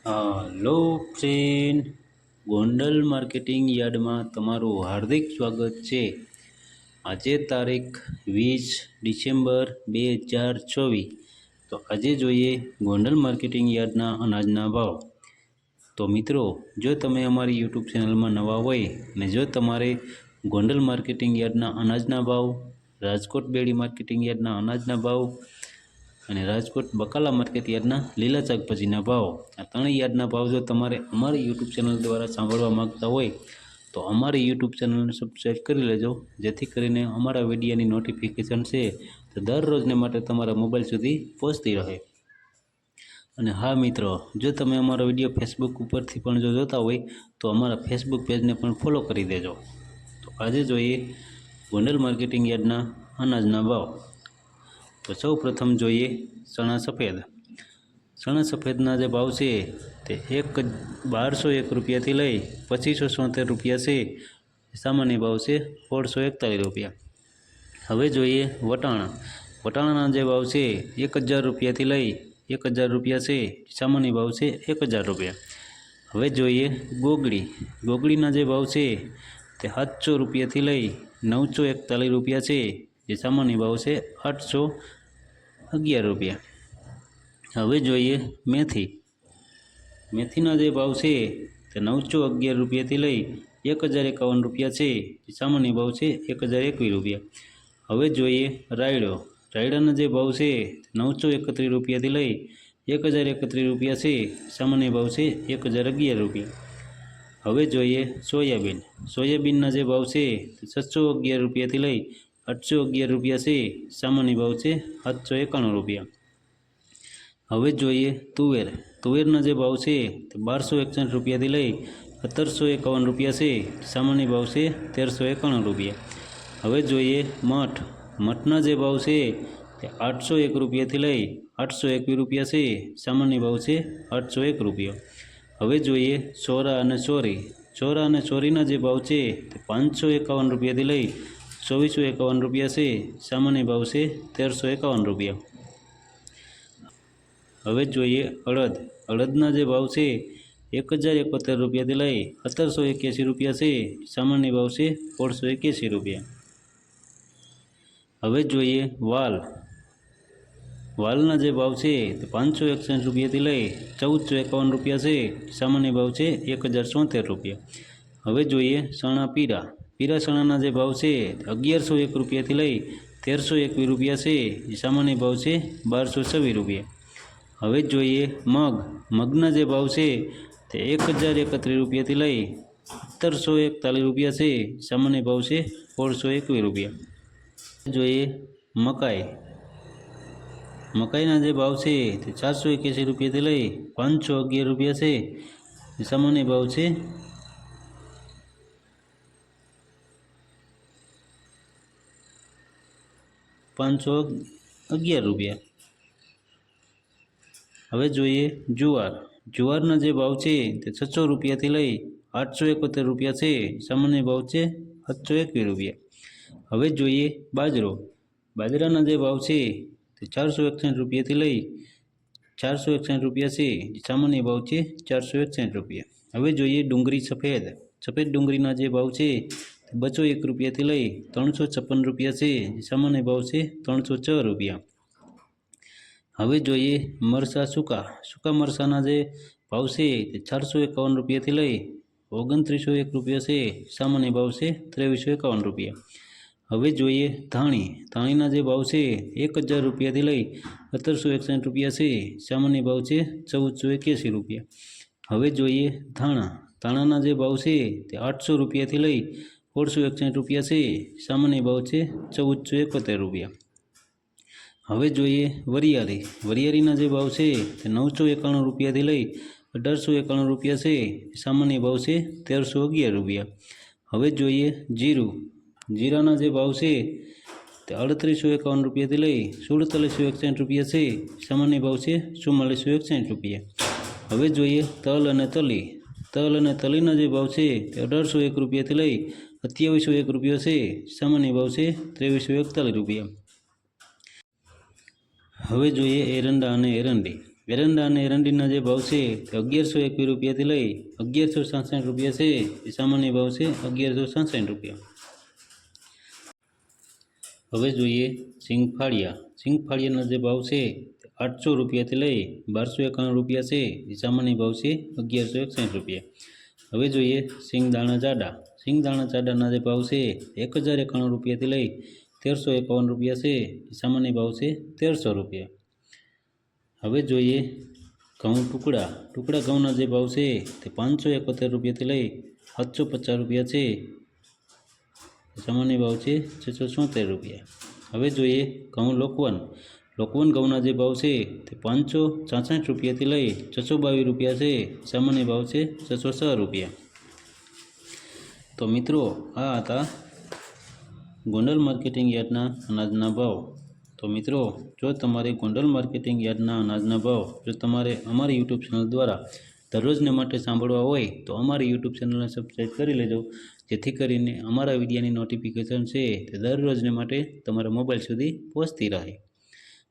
Hello friend, Gondal marketing yard में तमारू हार्दिक स्वागत है। आज तारीख 20 डिसेम्बर 2024। तो आज जोईए गोंडल मार्केटिंग यार्डना अनाजना भाव। तो मित्रों, जो तमे अमारी यूट्यूब चेनल में नवा होय ने जो तमारे गोंडल मार्केटिंग यार्डना अनाजना भाव, राजकोट बेड़ी मार्केटिंग यार्डना अनाजना भाव અને રાજકોટ બકાલા માર્કેટ યાર્ડના લીલા શાકભાજીના ભાવ, આ ત્રણેય યાર્ડના ભાવ જો તમારે અમારી યુટ્યુબ ચેનલ દ્વારા સાંભળવા માગતા હોય તો અમારી યુટ્યુબ ચેનલને સબસ્ક્રાઈબ કરી લેજો, જેથી કરીને અમારા વિડીયોની નોટિફિકેશન છે તો દરરોજને માટે તમારા મોબાઈલ સુધી પહોંચતી રહે। અને હા મિત્રો, જો તમે અમારો વિડીયો ફેસબુક ઉપરથી પણ જો જોતા હોય તો અમારા ફેસબુક પેજને પણ ફોલો કરી દેજો। તો આજે જોઈએ ગોંડલ માર્કેટિંગ યાર્ડના અનાજના ભાવ। तो सौ प्रथम जोईए चना सफेद। चना सफेदना जे भाव से ते 1201 रुपया थी लई 2576 रुपया से सामान्य भाव से 1641 रुपया। हवे जोईए वटाणा। वटाणाना जे भाव से 1000 रुपया थी लई 1000 रुपया से सामान्य भाव से 1000 रुपया। हवे जोईए गोगड़ी। गोगड़ीना जे भाव से ते 700 रुपया थी लई 941 रुपया से जे सामान्य भाव से 811 रुपया। हवे जोईए मेथी। मेथीना जे भाव से ते 911 रुपया थी लई 1051 रुपया से सामान्य भाव से 1021 रुपया। हवे जोईए रायड़ो। रायड़ाना जे भाव से 931 रुपया थी लई 1031 रुपया से सामान्य भाव से 1011 रुपया। हवे जोईए सोयाबीन। सोयाबीनना जे भाव से 711 रुपया थी लई 811 रुपया से सामान्य भाव से 791 रुपया। हवे जोईए तुवेर। तुवेरना जे भाव से 1261 रुपया थी लई 1751 रुपया से सामान्य भाव से 1351 रुपया। हवे जोईए मठ। मठना जे भाव से 801 रुपया थी लई 821 रुपया से सामान्य भाव से 801 रुपया। हवे जोईए सोरा अने सोरी। सोरा अने सोरीना जे भाव से 551 रुपया थी लई 2451 रुपया से सामान्य भाव से 1351 रुपया। हवे जोईए अड़द। अड़दना जे भाव से 1071 रुपया थी लई 1781 रुपया से सामान्य भाव से 1681 रुपया। हवे जोईए वाल। वालना जे भाव से 561 रुपया थी लई 1451 रुपया से सामान्य भाव से 1074 रुपया। हवे जोईए चना पीरा। पीरा चनाना जे भाव से 1101 रुपया थी लई 1321 रुपया से सामान्य भाव से 1226 रुपया। हवे जोईए मग। मगना जे भाव से 1031 रुपया थी लई 1741 रुपया से सामान्य भाव से 1621 रुपया। जोईए मकाई। मकाईना जे भाव से 481 रुपया थी लई 511 रुपया से सामान्य भाव से 511 रुपया। हवे जोईए जुवार। जुवारना जे भाव से 600 रुपया थी लई 871 रुपया से सामान्य भाव से 721 रुपया। हवे जोईए बाजरो। बाजराना जे भाव से 461 रुपया थी लई 461 रुपया से सामान्य भाव से 461 रुपया। हवे जोईए डूंगरी सफेद। सफेद डूंगरीना जे भाव से 201 रुपया थी लई 356 रुपया से सामान्य भाव से 306 रुपया। हवे जोईए मरसा सूका। सूका मरसाना जे भाव से 451 रुपया थी लई 2901 रुपया से सामान्य भाव से 2351 रुपया। हवे जोईए धाणी। धाणीना जे भाव से 1000 रुपया थी लई 1761 रुपया से सामान्य भाव से 1481 रुपया। हवे जोईए धाणा। धाणाना जे भाव से 800 रुपया थी लई 1661 रुपया से सामान्य भाव से 1471 रुपया। हवे जोईए वरियारी। वरियारीना जे भाव से 991 रुपया थी लई 1891 रुपया से सामान्य भाव से 1311 रुपया। हवे जोईए जीरु। जीराना जे भाव से 3851 रुपया थी लई 4761 रुपया से सामान्य भाव से 4461 रुपया। हवे जोईए तल अने तली। तल अने तलीना जे भाव से 1801 रुपया थी लई 2701 रुपया से सामान्य भाव से 2341 रुपया। हवे जोईए एरंडा अने एरंडी। એરંડા અને એરંડીના જે ભાવ છે તે 1121 રૂપિયાથી લઈ 1166 રૂપિયા છે. એ સામાન્ય ભાવ છે 1166 રૂપિયા. હવે જોઈએ સિંગફાળિયા. સિંગફાળિયાના જે ભાવ છે તે 800 રૂપિયાથી લઈ 1291 રૂપિયા છે. એ સામાન્ય ભાવ છે 1161 રૂપિયા. હવે જોઈએ સિંગદાણા જાડા. સિંગદાણા જાડાના જે ભાવ છે 1091 રૂપિયાથી લઈ 1351 રૂપિયા છે. એ સામાન્ય ભાવ છે 1300 રૂપિયા. હવે જોઈએ ઘઉં ટુકડા. ટુકડા ઘઉંના જે ભાવ છે તે 571 રૂપિયાથી લઈ 750 રૂપિયા છે. સામાન્ય ભાવ છે 676 રૂપિયા. હવે જોઈએ ઘઉં લોકવન. લોકવન ઘઉંના જે ભાવ છે તે 566 રૂપિયાથી લઈ 622 રૂપિયા છે. સામાન્ય ભાવ છે 606 રૂપિયા. તો મિત્રો આ હતા ગોંડલ માર્કેટિંગ યાર્ડના અનાજના ભાવ. તો મિત્રો જો તમારે ગોંડલ માર્કેટિંગ યાર્ડના અનાજના ભાવ જો તમારે અમારી યુટ્યુબ ચેનલ દ્વારા દરરોજને માટે સાંભળવા હોય તો અમારી યુટ્યુબ ચેનલને સબસ્ક્રાઈબ કરી લેજો, જેથી કરીને અમારા વિડીયોની નોટિફિકેશન છે તે દરરોજને માટે તમારા મોબાઈલ સુધી પહોંચતી રહે.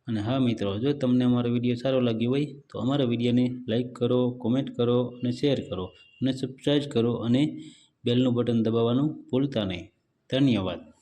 અને હા મિત્રો, જો તમને અમારો વિડીયો સારો લાગ્યો હોય તો અમારા વિડીયોને લાઈક કરો, કોમેન્ટ કરો અને શેર કરો અને સબસ્ક્રાઈબ કરો અને બેલનું બટન દબાવવાનું ભૂલતા નહીં. ધન્યવાદ.